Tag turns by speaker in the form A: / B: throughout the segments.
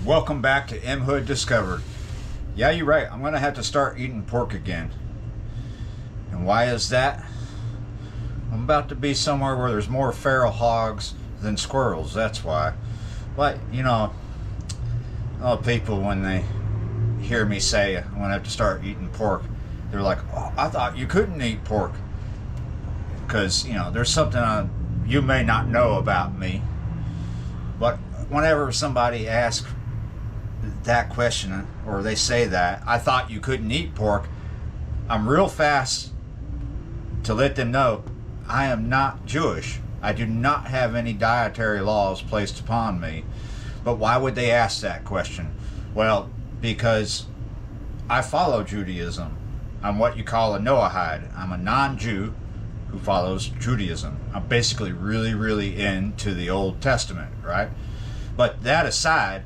A: Welcome back to M Hood Discovered. Yeah, you're right. I'm going to have to start eating pork again. And why is that? I'm about to be somewhere where there's more feral hogs than squirrels. That's why. But, people, when they hear me say I'm going to have to start eating pork, they're like, oh, I thought you couldn't eat pork. Because, there's something you may not know about me. But whenever somebody asks that question, or they say that, I thought you couldn't eat pork, I'm real fast to let them know I am not Jewish. I do not have any dietary laws placed upon me. But why would they ask that question? Well, because I follow Judaism. I'm what you call a Noahide. I'm a non-Jew who follows Judaism. I'm basically really, really into the Old Testament, right? But that aside,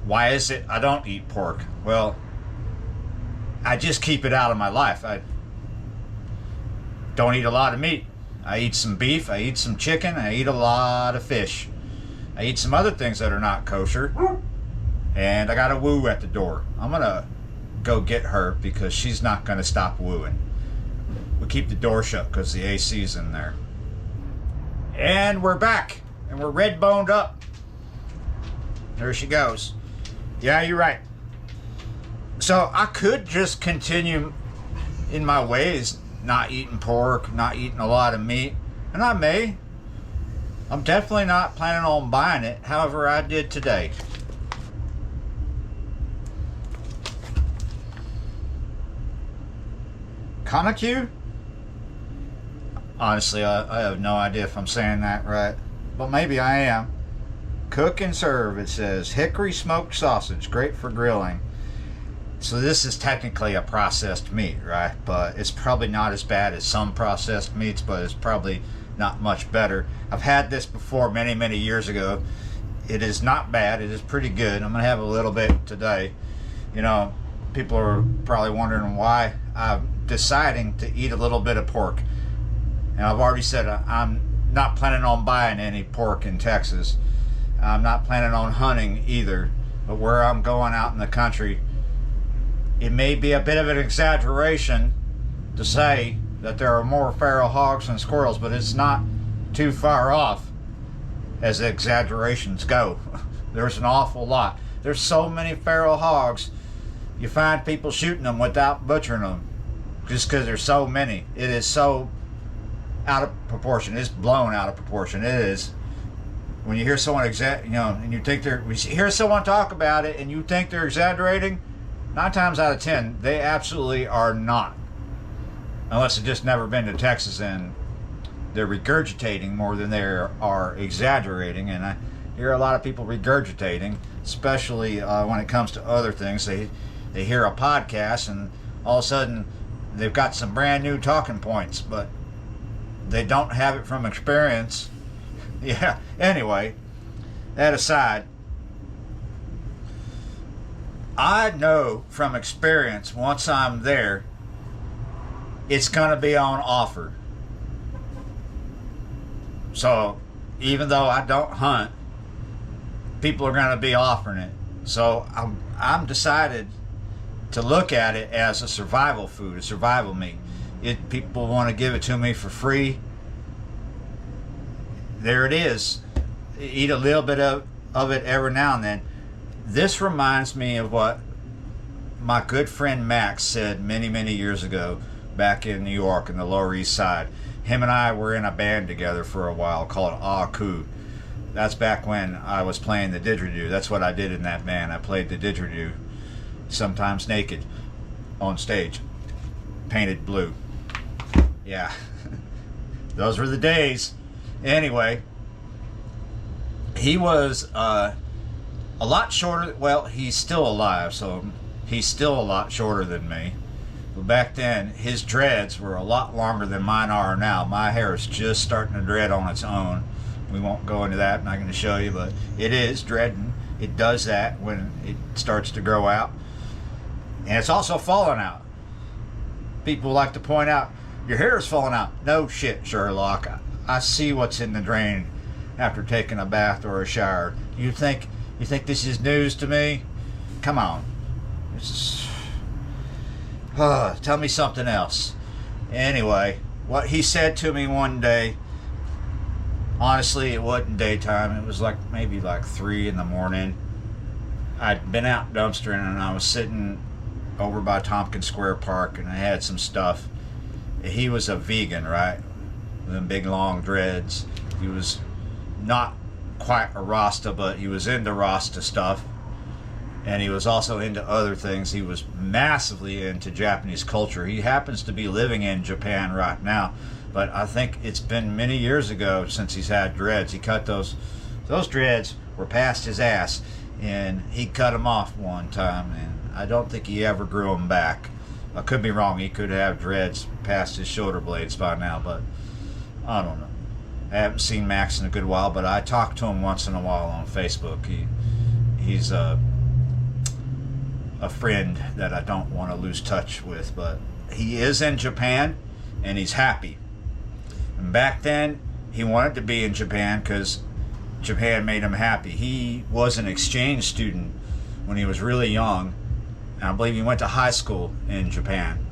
A: why is it I don't eat pork? Well, I just keep it out of my life. I don't eat a lot of meat. I eat some beef, I eat some chicken, I eat a lot of fish. I eat some other things that are not kosher. And I got a woo at the door. I'm going to go get her because she's not going to stop wooing. We keep the door shut because the AC's in there. And we're back. And we're red boned up. There she goes. Yeah, you're right. So I could just continue in my ways, not eating pork, not eating a lot of meat. And I may. I'm definitely not planning on buying it. However, I did today. Kanakyu? Honestly, I have no idea if I'm saying that right. But maybe I am. Cook and serve, it says. Hickory smoked sausage, great for grilling. So this is technically a processed meat, right? But it's probably not as bad as some processed meats, but it's probably not much better. I've had this before many, many years ago. It is not bad. It is pretty good. I'm going to have a little bit today. People are probably wondering why I'm deciding to eat a little bit of pork. And I've already said I'm not planning on buying any pork in Texas. I'm not planning on hunting either. But where I'm going out in the country, it may be a bit of an exaggeration to say that there are more feral hogs than squirrels, but it's not too far off as exaggerations go. There's an awful lot. There's so many feral hogs, you find people shooting them without butchering them just because there's so many. It is so out of proportion. It's blown out of proportion. It is. When you hear someone and you think we hear someone talk about it and you think they're exaggerating, 9 times out of 10, they absolutely are not. Unless they've just never been to Texas and they're regurgitating more than they are exaggerating. And I hear a lot of people regurgitating, especially when it comes to other things. They hear a podcast and all of a sudden they've got some brand new talking points, but they don't have it from experience. Yeah, anyway, that aside, I know from experience once I'm there, it's going to be on offer. So even though I don't hunt, people are going to be offering it. So I'm decided to look at it as a survival food, a survival meat. People want to give it to me for free. There it is. Eat a little bit of it every now and then. This reminds me of what my good friend Max said many, many years ago back in New York in the Lower East Side. Him and I were in a band together for a while called Aku. That's back when I was playing the didgeridoo. That's what I did in that band. I played the didgeridoo, sometimes naked, on stage, painted blue. Yeah, those were the days. Anyway, he was a lot shorter. Well, he's still alive, so he's still a lot shorter than me. But back then, his dreads were a lot longer than mine are now. My hair is just starting to dread on its own. We won't go into that. I'm not going to show you, but it is dreading. It does that when it starts to grow out. And it's also falling out. People like to point out, your hair is falling out. No shit, Sherlock. I see what's in the drain after taking a bath or a shower. You think You think this is news to me? Come on. This is... tell me something else. Anyway, what he said to me one day, honestly, it wasn't daytime. It was maybe 3 in the morning. I'd been out dumpstering and I was sitting over by Tompkins Square Park and I had some stuff. He was a vegan, right? With them big long dreads. He was not quite a Rasta, but he was into Rasta stuff. And he was also into other things. He was massively into Japanese culture. He happens to be living in Japan right now, but I think it's been many years ago since he's had dreads. He cut those dreads were past his ass, and he cut them off one time, and I don't think he ever grew them back. I could be wrong. He could have dreads past his shoulder blades by now, but I don't know. I haven't seen Max in a good while, but I talk to him once in a while on Facebook. He's a friend that I don't want to lose touch with, but he is in Japan and he's happy. And back then he wanted to be in Japan because Japan made him happy. He was an exchange student when he was really young, and I believe he went to high school in Japan.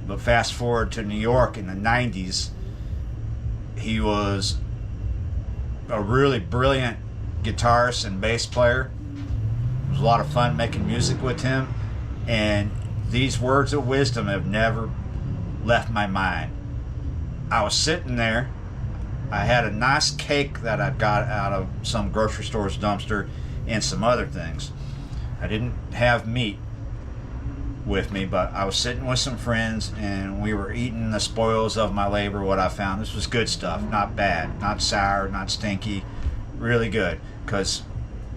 A: But fast forward to New York in the 90s, he was a really brilliant guitarist and bass player. It was a lot of fun making music with him, and these words of wisdom have never left my mind. I was sitting there. I had a nice cake that I got out of some grocery store's dumpster and some other things. I didn't have meat with me, but I was sitting with some friends and we were eating the spoils of my labor, what I found. This was good stuff, not bad, not sour, not stinky, really good, because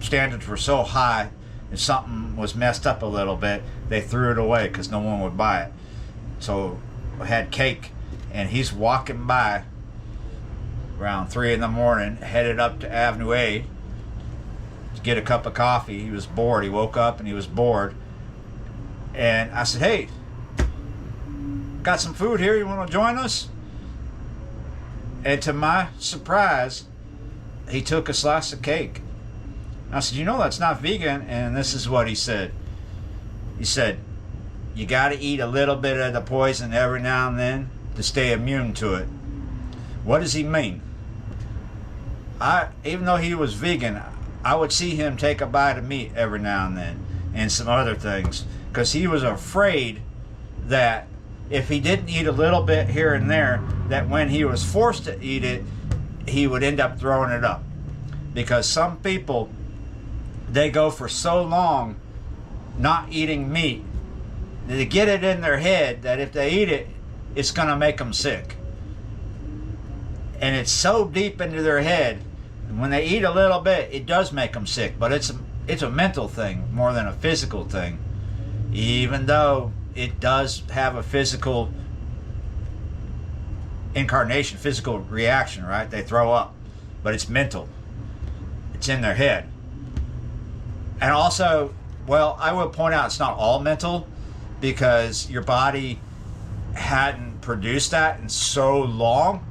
A: standards were so high. If something was messed up a little bit, they threw it away because no one would buy it. So I had cake, and he's walking by around 3 in the morning, headed up to Avenue A to get a cup of coffee. He was bored. He woke up and he was bored. And I said, "Hey, got some food here. You want to join us?" And to my surprise, he took a slice of cake. I said, "You know that's not vegan." And this is what he said. He said, "You got to eat a little bit of the poison every now and then to stay immune to it." What does he mean? Even though he was vegan, I would see him take a bite of meat every now and then and some other things, because he was afraid that if he didn't eat a little bit here and there, that when he was forced to eat it, he would end up throwing it up. Because some people, they go for so long not eating meat, they get it in their head that if they eat it, it's going to make them sick. And it's so deep into their head, when they eat a little bit, it does make them sick. But it's a mental thing more than a physical thing. Even though it does have a physical incarnation, physical reaction, right? They throw up. But it's mental. It's in their head. And also, well, I will point out it's not all mental, because your body hadn't produced that in so long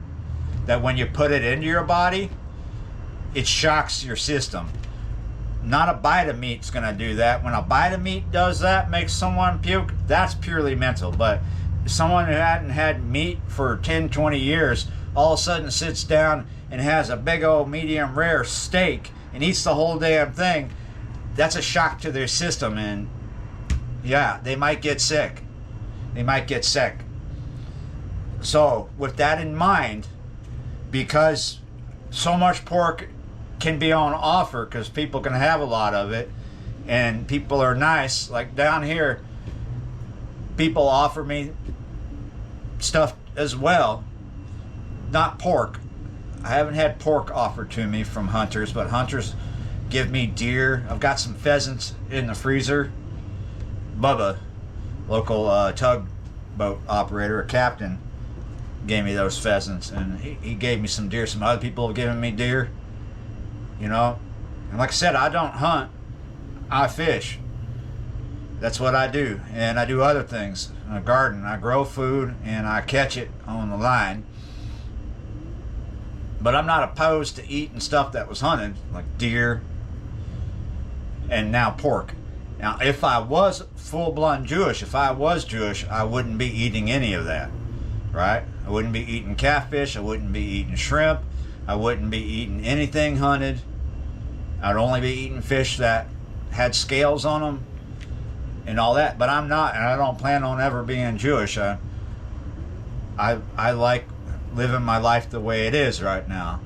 A: that when you put it into your body, it shocks your system. Not a bite of meat's going to do that. When a bite of meat does that, makes someone puke, that's purely mental. But someone who hadn't had meat for 10, 20 years all of a sudden sits down and has a big old medium rare steak and eats the whole damn thing, that's a shock to their system, and yeah, they might get sick. They might get sick. So with that in mind, because so much pork can be on offer, because people can have a lot of it, and people are nice, like down here, people offer me stuff as well. Not pork. I haven't had pork offered to me from hunters, but hunters give me deer. I've got some pheasants in the freezer. Bubba, local tugboat operator, a captain, gave me those pheasants, and he gave me some deer. Some other people have given me deer, you know. And like I said, I don't hunt, I fish. That's what I do. And I do other things in a garden. I grow food and I catch it on the line. But I'm not opposed to eating stuff that was hunted, like deer, and now pork. Now, if I was full-blown Jewish, I wouldn't be eating any of that, right? I wouldn't be eating catfish. I wouldn't be eating shrimp. I wouldn't be eating anything hunted. I'd only be eating fish that had scales on them and all that. But I'm not, and I don't plan on ever being Jewish. I like living my life the way it is right now,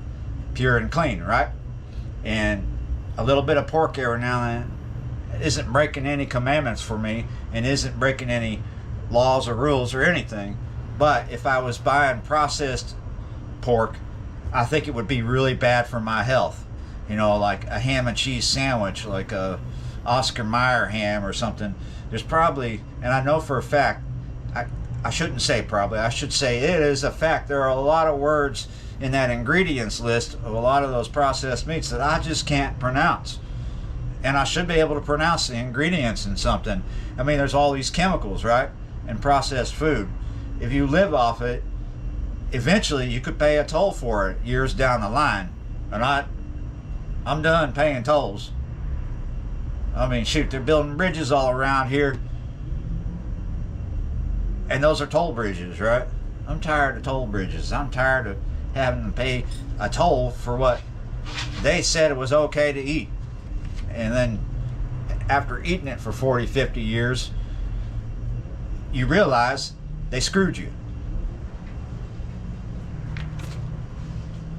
A: pure and clean, right? And a little bit of pork every now and then isn't breaking any commandments for me, and isn't breaking any laws or rules or anything. But if I was buying processed pork, I think it would be really bad for my health. You know, like a ham and cheese sandwich, like a Oscar Mayer ham or something. There's probably, and I know for a fact, I shouldn't say probably, I should say it is a fact, there are a lot of words in that ingredients list of a lot of those processed meats that I just can't pronounce. And I should be able to pronounce the ingredients in something. I mean, there's all these chemicals, right? In processed food. If you live off it, eventually you could pay a toll for it years down the line. And I'm done paying tolls. I mean, shoot, they're building bridges all around here. And those are toll bridges, right? I'm tired of toll bridges. I'm tired of having to pay a toll for what they said it was okay to eat. And then after eating it for 40, 50 years, you realize they screwed you.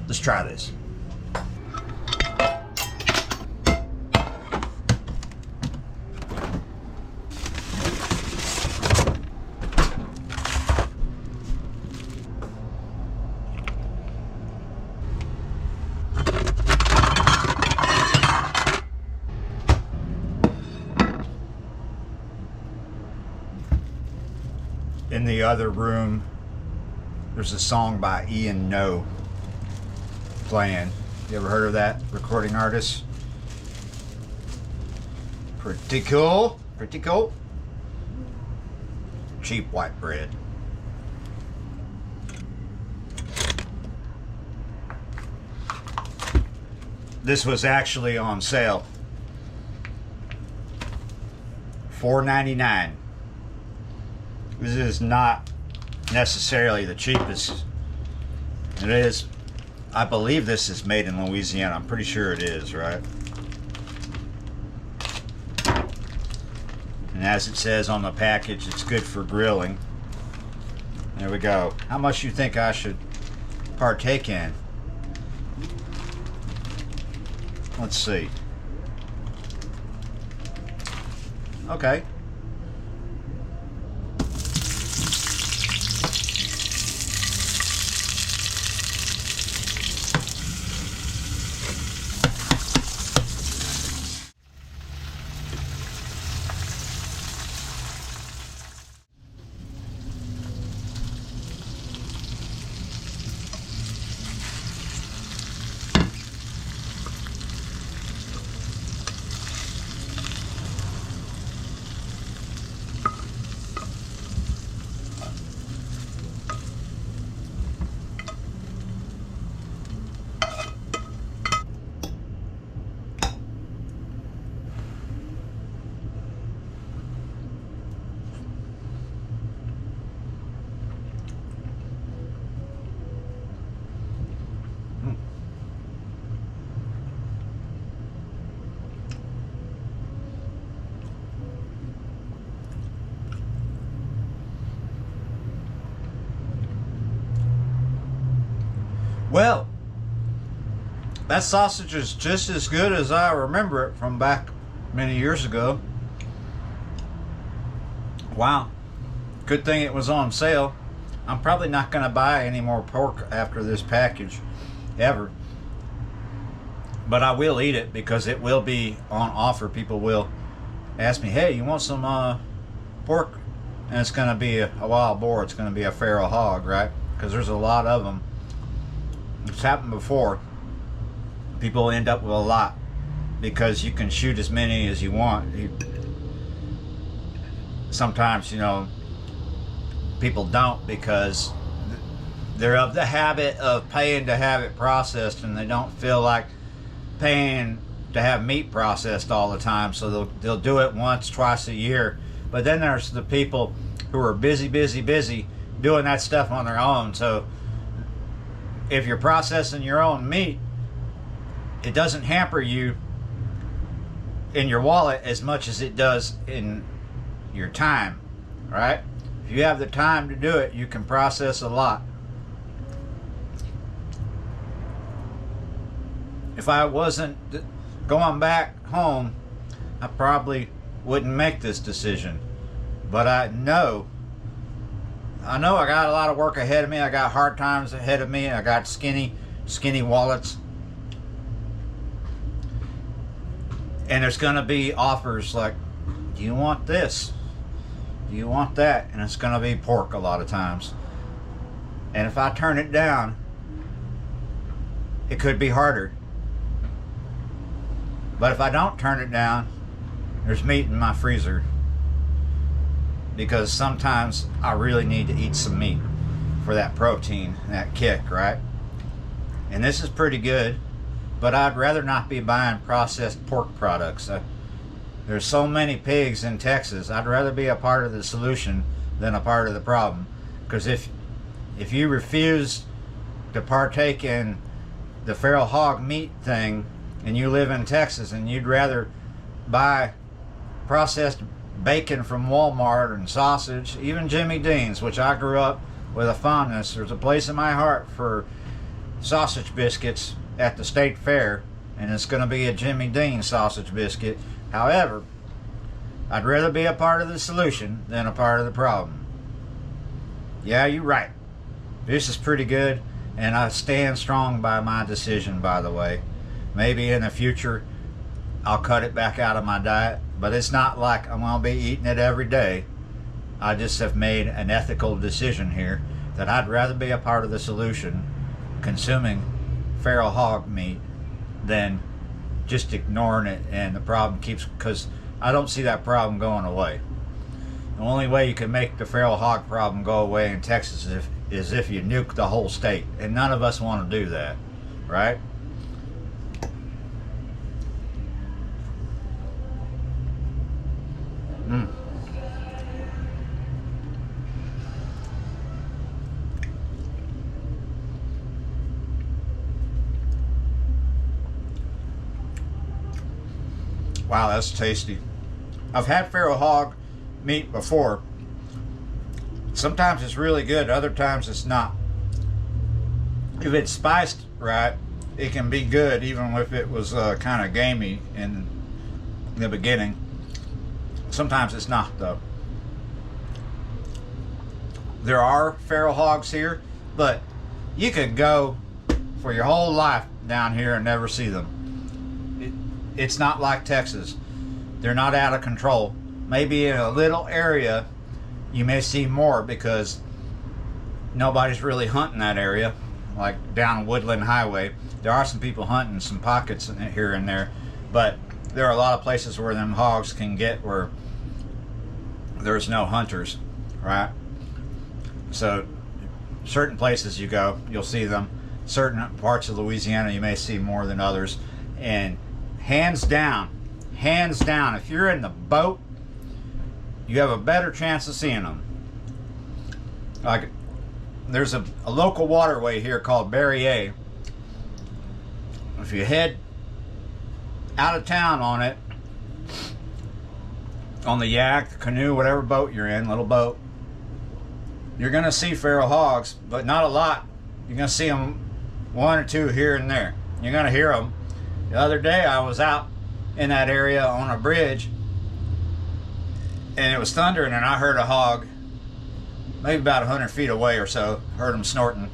A: Let's try this. In the other room, there's a song by Ian No playing. You ever heard of that recording artist? Pretty cool. Pretty cool. Cheap white bread. This was actually on sale. $4.99. This is not necessarily the cheapest. It is, I believe this is made in Louisiana. I'm pretty sure it is, right? And as it says on the package, it's good for grilling. There we go. How much you think I should partake in? Let's see. Okay. Well, that sausage is just as good as I remember it from back many years ago. Wow. Good thing it was on sale. I'm probably not going to buy any more pork after this package, ever. But I will eat it because it will be on offer. People will ask me, hey, you want some pork? And it's going to be a wild boar. It's going to be a feral hog, right? Because there's a lot of them. It's happened before. People end up with a lot because you can shoot as many as you want. Sometimes, you know, people don't because they're of the habit of paying to have it processed, and they don't feel like paying to have meat processed all the time, so they'll do it once, twice a year. But then there's the people who are busy doing that stuff on their own. So if you're processing your own meat, it doesn't hamper you in your wallet as much as it does in your time, right? If you have the time to do it, you can process a lot. If I wasn't going back home, I probably wouldn't make this decision. But I know I got a lot of work ahead of me. I got hard times ahead of me. I got skinny wallets. And there's going to be offers like, do you want this? Do you want that? And it's going to be pork a lot of times. And if I turn it down, it could be harder. But if I don't turn it down, there's meat in my freezer. Because sometimes I really need to eat some meat for that protein, that kick, right? And this is pretty good, but I'd rather not be buying processed pork products. There's so many pigs in Texas. I'd rather be a part of the solution than a part of the problem. Because if you refuse to partake in the feral hog meat thing, and you live in Texas and you'd rather buy processed bacon from Walmart and sausage, even Jimmy Dean's, which I grew up with a fondness. There's a place in my heart for sausage biscuits at the state fair, and it's going to be a Jimmy Dean sausage biscuit. However, I'd rather be a part of the solution than a part of the problem. Yeah, you're right. This is pretty good, and I stand strong by my decision, by the way. Maybe in the future I'll cut it back out of my diet, but it's not like I'm going to be eating it every day. I just have made an ethical decision here that I'd rather be a part of the solution, consuming feral hog meat, than just ignoring it and the problem keeps, because I don't see that problem going away. The only way you can make the feral hog problem go away in Texas is if you nuke the whole state, and none of us want to do that, right? Wow, that's tasty. I've had feral hog meat before. Sometimes it's really good, other times it's not. If it's spiced right, it can be good, even if it was kind of gamey in the beginning. Sometimes it's not, though. There are feral hogs here, but you could go for your whole life down here and never see them. It's not like Texas. They're not out of control. Maybe in a little area you may see more because nobody's really hunting that area, like down Woodland Highway. There are some people hunting some pockets here and there, but there are a lot of places where them hogs can get where there's no hunters, right? So certain places you go, you'll see them. Certain parts of Louisiana you may see more than others. And hands down, if you're in the boat, you have a better chance of seeing them. Like, there's a local waterway here called Berryer. If you head out of town on it, on the yak, the canoe, whatever boat you're in, little boat, you're going to see feral hogs, but not a lot. You're going to see them one or two here and there. You're going to hear them. The other day I was out in that area on a bridge, and it was thundering, and I heard a hog maybe about 100 feet away or so. Heard them snorting.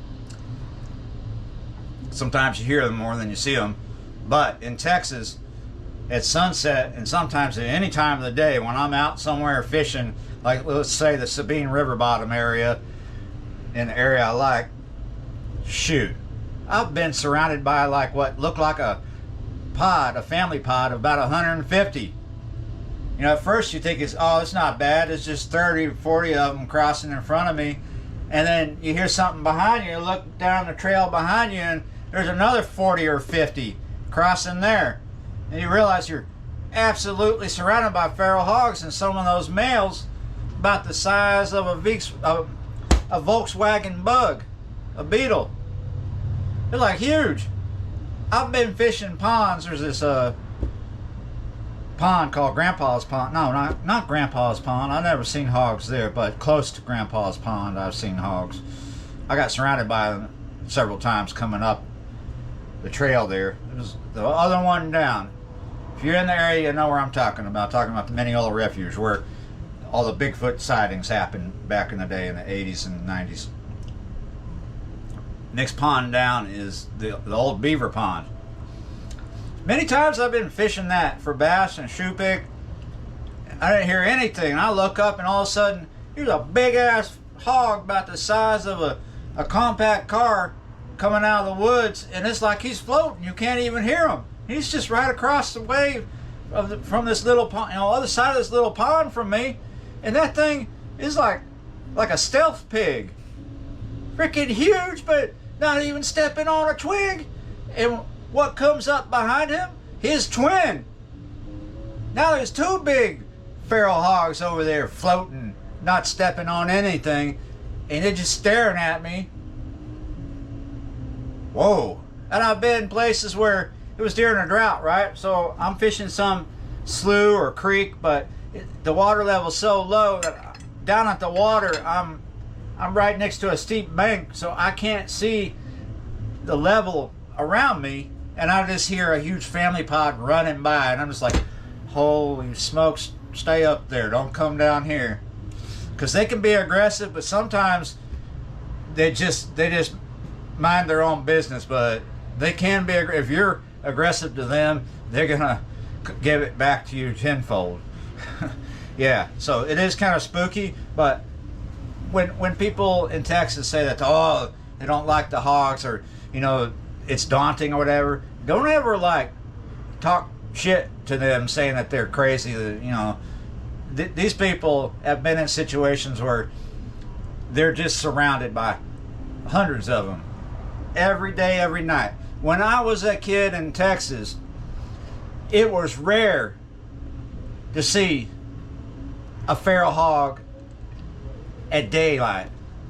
A: Sometimes you hear them more than you see them. But in Texas, at sunset, and sometimes at any time of the day, when I'm out somewhere fishing, like let's say the Sabine River bottom area, in the area I like, shoot, I've been surrounded by like what looked like a family pod of about 150. You know, at first you think it's not bad, it's just 30 or 40 of them crossing in front of me, and then you hear something behind you, look down the trail behind you, and there's another 40 or 50 crossing there. and you realize you're absolutely surrounded by feral hogs, and some of those males about the size of a Volkswagen Bug, a beetle. They're like huge. I've been fishing ponds. There's this pond called Grandpa's Pond. No, not Grandpa's Pond. I've never seen hogs there, but close to Grandpa's Pond I've seen hogs. I got surrounded by them several times coming up the trail there. It was the other one down. If you're in the area, you know where I'm talking about. Talking about the Mineola Refuge, where all the Bigfoot sightings happened back in the day in the 80s and 90s. Next pond down is the old beaver pond. Many times I've been fishing that for bass and shoe pig. I didn't hear anything. And I look up and all of a sudden, here's a big ass hog about the size of a compact car coming out of the woods, and it's like he's floating. You can't even hear him. He's just right across the way from this little pond, other side of this little pond from me, and that thing is like a stealth pig, freaking huge, but not even stepping on a twig. And what comes up behind him? His twin. Now there's two big feral hogs over there floating, not stepping on anything, and they're just staring at me. Whoa. And I've been places where it was during a drought, right? So I'm fishing some slough or creek, but the water level's so low that down at the water, I'm right next to a steep bank, so I can't see the level around me, and I just hear a huge family pod running by, and I'm just like, holy smokes, stay up there, don't come down here. Because they can be aggressive, but sometimes they just mind their own business, but they can be, if you're aggressive to them, they're gonna give it back to you tenfold. Yeah, so it is kind of spooky, but when people in Texas say that, oh, they don't like the hogs, or it's daunting or whatever, don't ever talk shit to them saying that they're crazy. These people have been in situations where they're just surrounded by hundreds of them every day, every night. When I was a kid in Texas, it was rare to see a feral hog at daylight.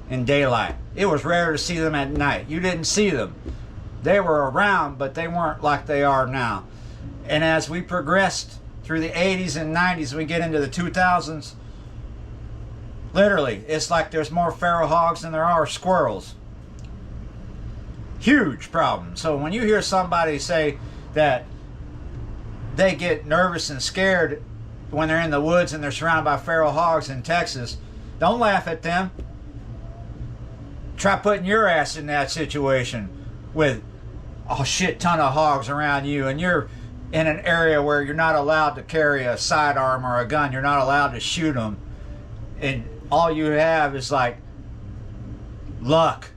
A: It was rare to see them at night. You didn't see them. They were around, but they weren't like they are now. And as we progressed through the 80s and 90s, we get into the 2000s, literally, it's like there's more feral hogs than there are squirrels. Huge problem. So when you hear somebody say that they get nervous and scared when they're in the woods and they're surrounded by feral hogs in Texas, don't laugh at them. Try putting your ass in that situation with a shit ton of hogs around you, and you're in an area where you're not allowed to carry a sidearm or a gun. You're not allowed to shoot them, and all you have is luck,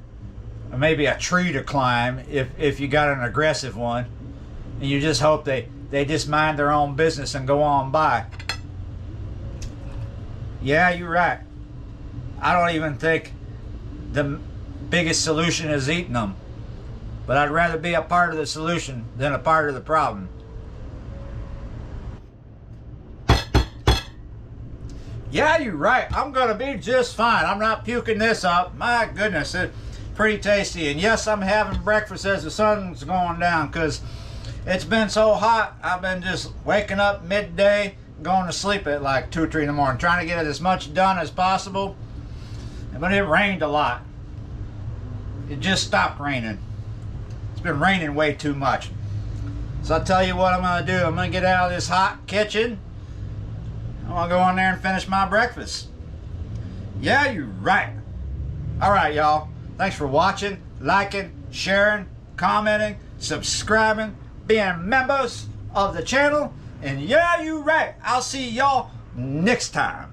A: or maybe a tree to climb if you got an aggressive one, and you just hope they just mind their own business and go on by. Yeah, you're right. I don't even think the biggest solution is eating them, but I'd rather be a part of the solution than a part of the problem. Yeah, you're right. I'm gonna be just fine. I'm not puking this up. My goodness, it's pretty tasty. And yes, I'm having breakfast as the sun's going down, because it's been so hot. I've been just waking up midday, going to sleep at like 2 or 3 in the morning, trying to get as much done as possible. But it rained a lot. It just stopped raining. It's been raining way too much. So I'll tell you what I'm going to do. I'm going to get out of this hot kitchen. I'm going to go in there and finish my breakfast. Yeah, you're right. All right, y'all. Thanks for watching, liking, sharing, commenting, subscribing, being members of the channel. And yeah, you're right. I'll see y'all next time.